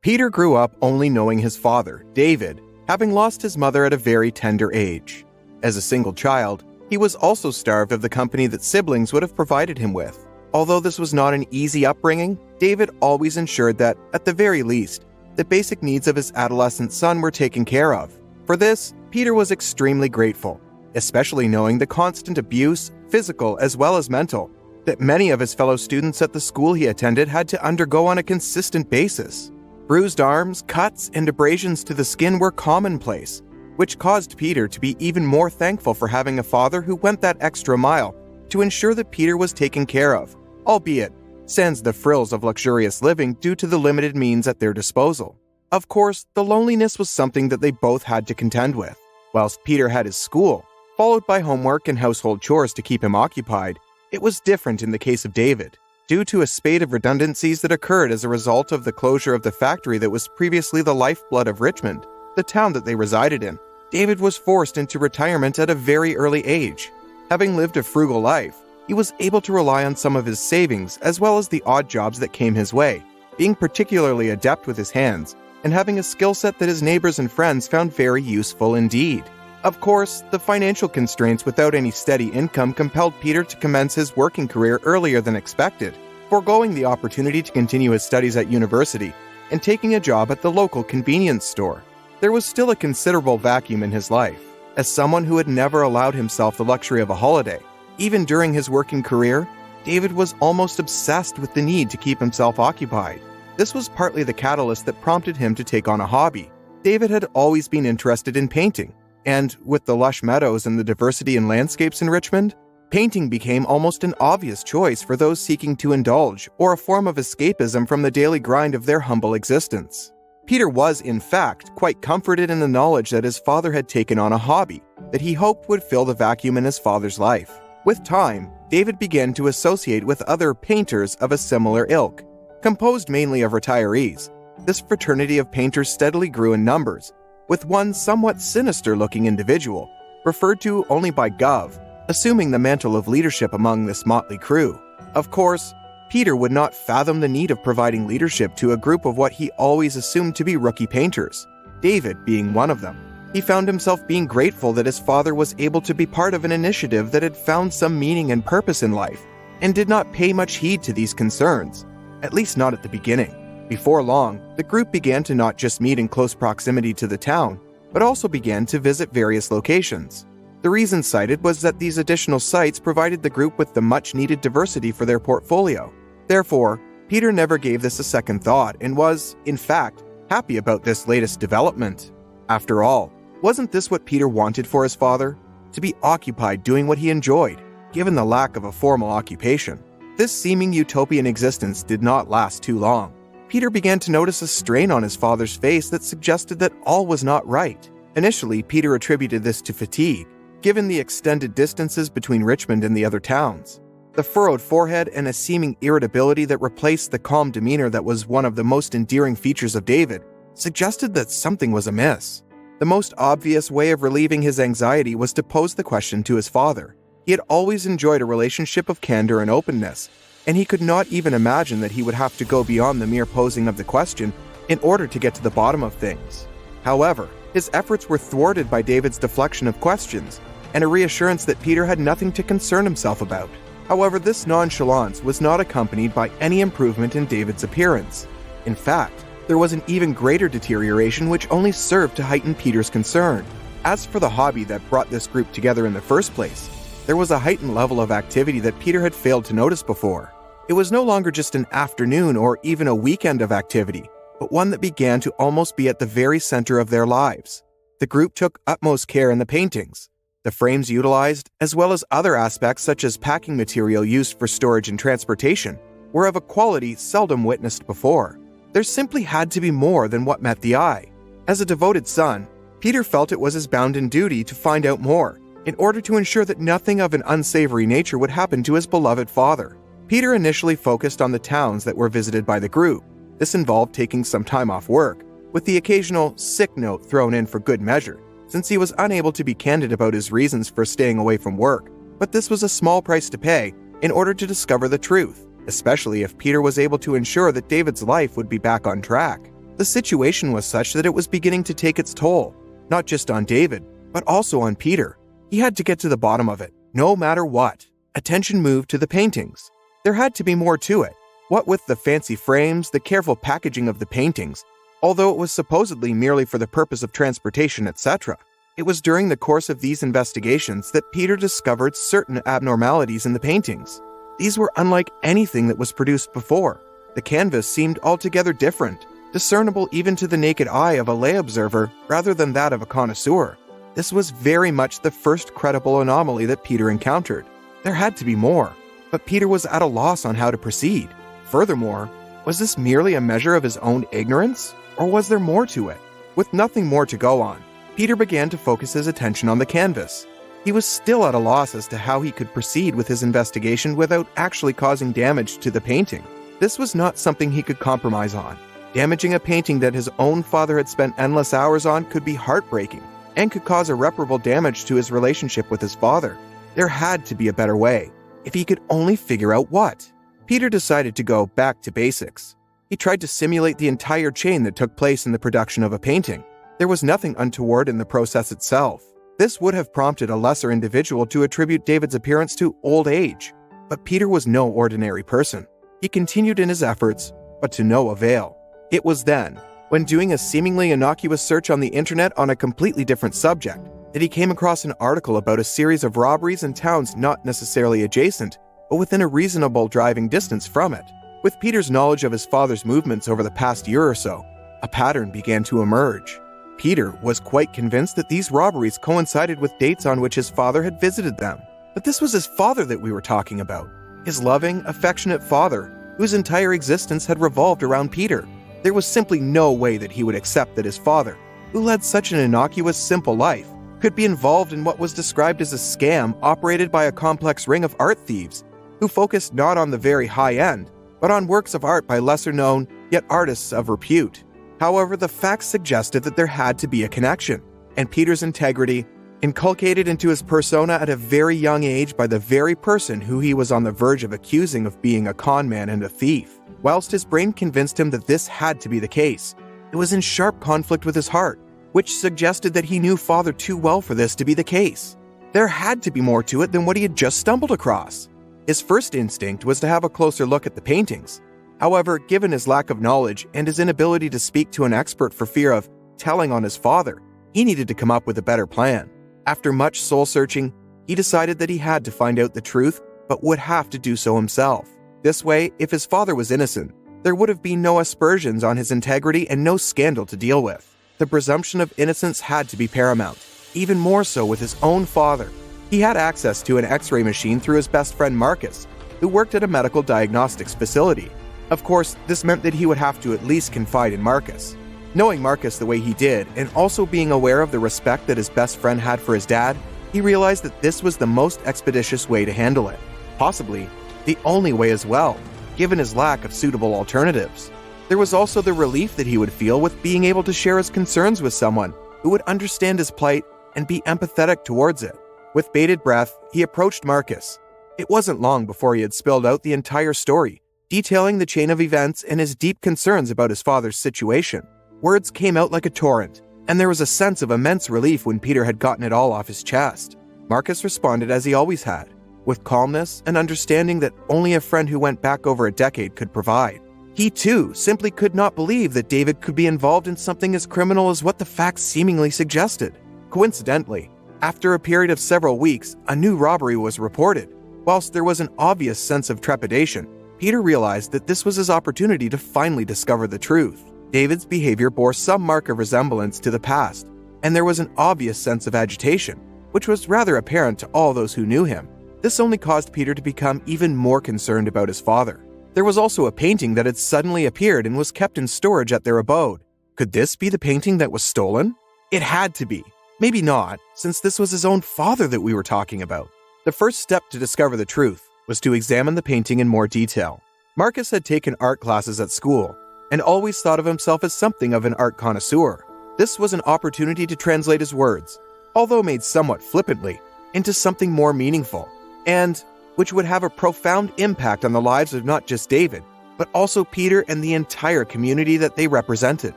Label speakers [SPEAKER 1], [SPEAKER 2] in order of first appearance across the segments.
[SPEAKER 1] Peter grew up only knowing his father, David, having lost his mother at a very tender age. As a single child, he was also starved of the company that siblings would have provided him with. Although this was not an easy upbringing, David always ensured that, at the very least, the basic needs of his adolescent son were taken care of. For this, Peter was extremely grateful, especially knowing the constant abuse, physical as well as mental, that many of his fellow students at the school he attended had to undergo on a consistent basis. Bruised arms, cuts, and abrasions to the skin were commonplace, which caused Peter to be even more thankful for having a father who went that extra mile to ensure that Peter was taken care of, albeit sans the frills of luxurious living due to the limited means at their disposal. Of course, the loneliness was something that they both had to contend with. Whilst Peter had his school, followed by homework and household chores to keep him occupied, it was different in the case of David. Due to a spate of redundancies that occurred as a result of the closure of the factory that was previously the lifeblood of Richmond, the town that they resided in, David was forced into retirement at a very early age. Having lived a frugal life, he was able to rely on some of his savings as well as the odd jobs that came his way, being particularly adept with his hands and having a skill set that his neighbors and friends found very useful indeed. Of course, the financial constraints without any steady income compelled Peter to commence his working career earlier than expected, foregoing the opportunity to continue his studies at university and taking a job at the local convenience store. There was still a considerable vacuum in his life. As someone who had never allowed himself the luxury of a holiday, even during his working career, David was almost obsessed with the need to keep himself occupied. This was partly the catalyst that prompted him to take on a hobby. David had always been interested in painting, and with the lush meadows and the diversity in landscapes in Richmond, painting became almost an obvious choice for those seeking to indulge or a form of escapism from the daily grind of their humble existence. Peter was, in fact, quite comforted in the knowledge that his father had taken on a hobby that he hoped would fill the vacuum in his father's life. With time, David began to associate with other painters of a similar ilk. Composed mainly of retirees, this fraternity of painters steadily grew in numbers, with one somewhat sinister-looking individual, referred to only by Gov, assuming the mantle of leadership among this motley crew. Of course, Peter would not fathom the need of providing leadership to a group of what he always assumed to be rookie painters, David being one of them. He found himself being grateful that his father was able to be part of an initiative that had found some meaning and purpose in life, and did not pay much heed to these concerns, at least not at the beginning. Before long, the group began to not just meet in close proximity to the town, but also began to visit various locations. The reason cited was that these additional sites provided the group with the much-needed diversity for their portfolio. Therefore, Peter never gave this a second thought and was, in fact, happy about this latest development. After all, wasn't this what Peter wanted for his father? To be occupied doing what he enjoyed, given the lack of a formal occupation. This seeming utopian existence did not last too long. Peter began to notice a strain on his father's face that suggested that all was not right. Initially, Peter attributed this to fatigue, given the extended distances between Richmond and the other towns. The furrowed forehead and a seeming irritability that replaced the calm demeanor that was one of the most endearing features of David suggested that something was amiss. The most obvious way of relieving his anxiety was to pose the question to his father. He had always enjoyed a relationship of candor and openness, and he could not even imagine that he would have to go beyond the mere posing of the question in order to get to the bottom of things. However, his efforts were thwarted by David's deflection of questions and a reassurance that Peter had nothing to concern himself about. However, this nonchalance was not accompanied by any improvement in David's appearance. In fact, there was an even greater deterioration which only served to heighten Peter's concern. As for the hobby that brought this group together in the first place, there was a heightened level of activity that Peter had failed to notice before. It was no longer just an afternoon or even a weekend of activity, but one that began to almost be at the very center of their lives. The group took utmost care in the paintings. The frames utilized, as well as other aspects such as packing material used for storage and transportation, were of a quality seldom witnessed before. There simply had to be more than what met the eye. As a devoted son, Peter felt it was his bounden duty to find out more, in order to ensure that nothing of an unsavory nature would happen to his beloved father. Peter initially focused on the towns that were visited by the group. This involved taking some time off work, with the occasional sick note thrown in for good measure, since he was unable to be candid about his reasons for staying away from work. But this was a small price to pay in order to discover the truth, especially if Peter was able to ensure that David's life would be back on track. The situation was such that it was beginning to take its toll, not just on David, but also on Peter. He had to get to the bottom of it, no matter what. Attention moved to the paintings. There had to be more to it. What with the fancy frames, the careful packaging of the paintings, although it was supposedly merely for the purpose of transportation, etc. It was during the course of these investigations that Peter discovered certain abnormalities in the paintings. These were unlike anything that was produced before. The canvas seemed altogether different, discernible even to the naked eye of a lay observer rather than that of a connoisseur. This was very much the first credible anomaly that Peter encountered. There had to be more, but Peter was at a loss on how to proceed. Furthermore, was this merely a measure of his own ignorance, or was there more to it? With nothing more to go on, Peter began to focus his attention on the canvas. He was still at a loss as to how he could proceed with his investigation without actually causing damage to the painting. This was not something he could compromise on. Damaging a painting that his own father had spent endless hours on could be heartbreaking and could cause irreparable damage to his relationship with his father. There had to be a better way, if he could only figure out what. Peter decided to go back to basics. He tried to simulate the entire chain that took place in the production of a painting. There was nothing untoward in the process itself. This would have prompted a lesser individual to attribute David's appearance to old age. But Peter was no ordinary person. He continued in his efforts, but to no avail. It was then, when doing a seemingly innocuous search on the internet on a completely different subject, that he came across an article about a series of robberies in towns not necessarily adjacent, but within a reasonable driving distance from it. With Peter's knowledge of his father's movements over the past year or so, a pattern began to emerge. Peter was quite convinced that these robberies coincided with dates on which his father had visited them. But this was his father that we were talking about. His loving, affectionate father, whose entire existence had revolved around Peter. There was simply no way that he would accept that his father, who led such an innocuous, simple life, could be involved in what was described as a scam operated by a complex ring of art thieves, who focused not on the very high end, but on works of art by lesser-known, yet artists of repute. However, the facts suggested that there had to be a connection, and Peter's integrity, inculcated into his persona at a very young age by the very person who he was on the verge of accusing of being a con man and a thief. Whilst his brain convinced him that this had to be the case, it was in sharp conflict with his heart, which suggested that he knew father too well for this to be the case. There had to be more to it than what he had just stumbled across. His first instinct was to have a closer look at the paintings. However, given his lack of knowledge and his inability to speak to an expert for fear of telling on his father, he needed to come up with a better plan. After much soul-searching, he decided that he had to find out the truth, but would have to do so himself. This way, if his father was innocent, there would have been no aspersions on his integrity and no scandal to deal with. The presumption of innocence had to be paramount, even more so with his own father. He had access to an X-ray machine through his best friend Marcus, who worked at a medical diagnostics facility. Of course, this meant that he would have to at least confide in Marcus. Knowing Marcus the way he did, and also being aware of the respect that his best friend had for his dad, he realized that this was the most expeditious way to handle it. Possibly the only way as well, given his lack of suitable alternatives. There was also the relief that he would feel with being able to share his concerns with someone who would understand his plight and be empathetic towards it. With bated breath, he approached Marcus. It wasn't long before he had spilled out the entire story, detailing the chain of events and his deep concerns about his father's situation. Words came out like a torrent, and there was a sense of immense relief when Peter had gotten it all off his chest. Marcus responded as he always had, with calmness and understanding that only a friend who went back over a decade could provide. He, too, simply could not believe that David could be involved in something as criminal as what the facts seemingly suggested. Coincidentally, after a period of several weeks, a new robbery was reported. Whilst there was an obvious sense of trepidation, Peter realized that this was his opportunity to finally discover the truth. David's behavior bore some mark of resemblance to the past, and there was an obvious sense of agitation, which was rather apparent to all those who knew him. This only caused Peter to become even more concerned about his father. There was also a painting that had suddenly appeared and was kept in storage at their abode. Could this be the painting that was stolen? It had to be. Maybe not, since this was his own father that we were talking about. The first step to discover the truth was to examine the painting in more detail. Marcus had taken art classes at school and always thought of himself as something of an art connoisseur. This was an opportunity to translate his words, although made somewhat flippantly, into something more meaningful, and which would have a profound impact on the lives of not just David, but also Peter and the entire community that they represented.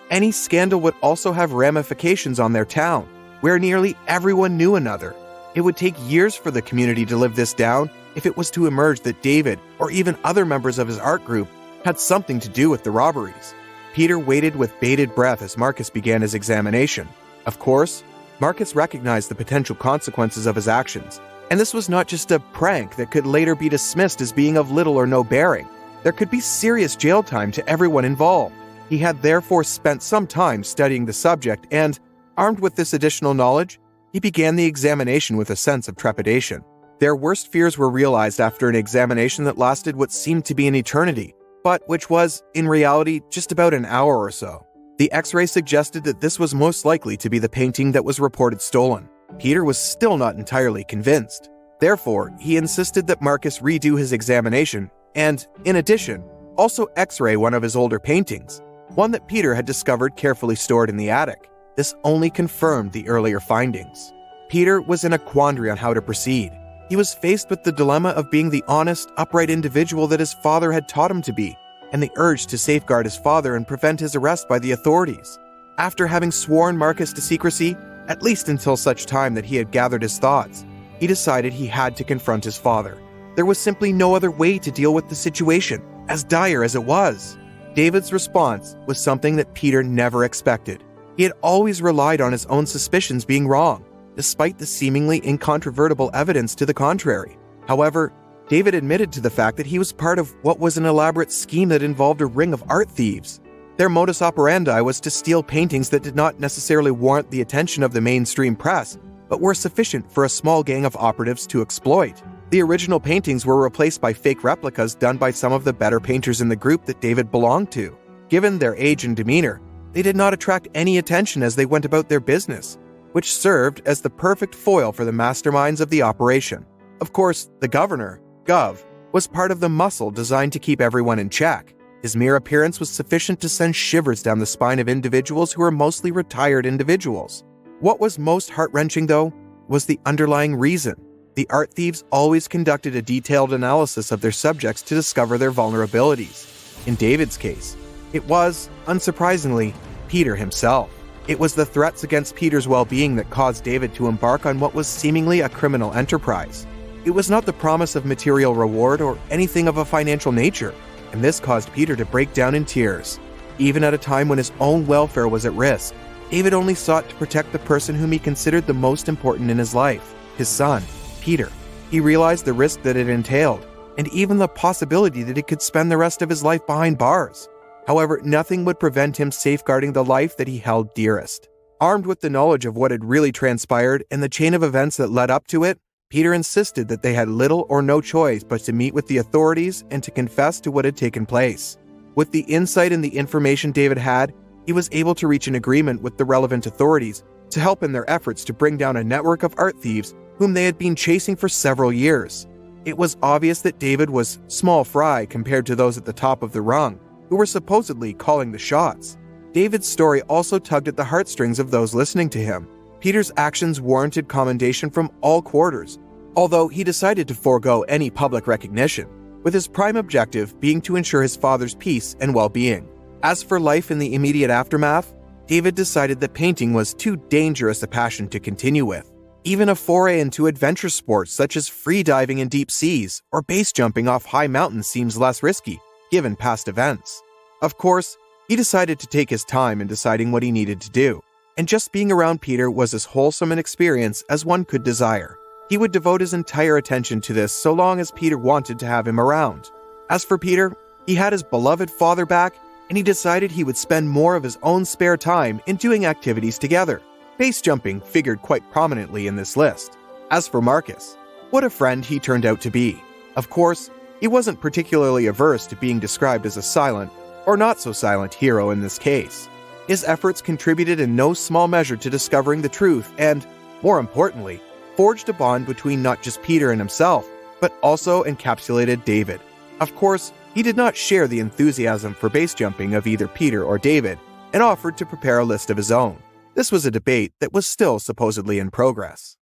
[SPEAKER 1] Any scandal would also have ramifications on their town, where nearly everyone knew another. It would take years for the community to live this down if it was to emerge that David, or even other members of his art group, had something to do with the robberies. Peter waited with bated breath as Marcus began his examination. Of course, Marcus recognized the potential consequences of his actions, and this was not just a prank that could later be dismissed as being of little or no bearing. There could be serious jail time to everyone involved. He had therefore spent some time studying the subject and, armed with this additional knowledge, he began the examination with a sense of trepidation. Their worst fears were realized after an examination that lasted what seemed to be an eternity, but which was, in reality, just about an hour or so. The X-ray suggested that this was most likely to be the painting that was reported stolen. Peter was still not entirely convinced. Therefore, he insisted that Marcus redo his examination and, in addition, also X-ray one of his older paintings, one that Peter had discovered carefully stored in the attic. This only confirmed the earlier findings. Peter was in a quandary on how to proceed. He was faced with the dilemma of being the honest, upright individual that his father had taught him to be, and the urge to safeguard his father and prevent his arrest by the authorities. After having sworn Marcus to secrecy, at least until such time that he had gathered his thoughts, he decided he had to confront his father. There was simply no other way to deal with the situation, as dire as it was. David's response was something that Peter never expected. He had always relied on his own suspicions being wrong, despite the seemingly incontrovertible evidence to the contrary. However, David admitted to the fact that he was part of what was an elaborate scheme that involved a ring of art thieves. Their modus operandi was to steal paintings that did not necessarily warrant the attention of the mainstream press, but were sufficient for a small gang of operatives to exploit. The original paintings were replaced by fake replicas done by some of the better painters in the group that David belonged to. Given their age and demeanor, they did not attract any attention as they went about their business, which served as the perfect foil for the masterminds of the operation. Of course, the governor, Gov, was part of the muscle designed to keep everyone in check. His mere appearance was sufficient to send shivers down the spine of individuals who were mostly retired individuals. What was most heart-wrenching, though, was the underlying reason. The art thieves always conducted a detailed analysis of their subjects to discover their vulnerabilities. In David's case, it was, unsurprisingly, Peter himself. It was the threats against Peter's well-being that caused David to embark on what was seemingly a criminal enterprise. It was not the promise of material reward or anything of a financial nature, and this caused Peter to break down in tears. Even at a time when his own welfare was at risk, David only sought to protect the person whom he considered the most important in his life, his son, Peter. He realized the risk that it entailed, and even the possibility that he could spend the rest of his life behind bars. However, nothing would prevent him safeguarding the life that he held dearest. Armed with the knowledge of what had really transpired and the chain of events that led up to it, Peter insisted that they had little or no choice but to meet with the authorities and to confess to what had taken place. With the insight and the information David had, he was able to reach an agreement with the relevant authorities to help in their efforts to bring down a network of art thieves whom they had been chasing for several years. It was obvious that David was small fry compared to those at the top of the rung, who were supposedly calling the shots. David's story also tugged at the heartstrings of those listening to him. Peter's actions warranted commendation from all quarters, although he decided to forego any public recognition, with his prime objective being to ensure his father's peace and well-being. As for life in the immediate aftermath, David decided that painting was too dangerous a passion to continue with. Even a foray into adventure sports such as free diving in deep seas or base jumping off high mountains seems less risky, given past events. Of course, he decided to take his time in deciding what he needed to do, and just being around Peter was as wholesome an experience as one could desire. He would devote his entire attention to this so long as Peter wanted to have him around. As for Peter, he had his beloved father back, and he decided he would spend more of his own spare time in doing activities together. Base jumping figured quite prominently in this list. As for Marcus, what a friend he turned out to be. Of course, he wasn't particularly averse to being described as a silent, or not so silent hero in this case. His efforts contributed in no small measure to discovering the truth and, more importantly, forged a bond between not just Peter and himself, but also encapsulated David. Of course, he did not share the enthusiasm for base jumping of either Peter or David, and offered to prepare a list of his own. This was a debate that was still supposedly in progress.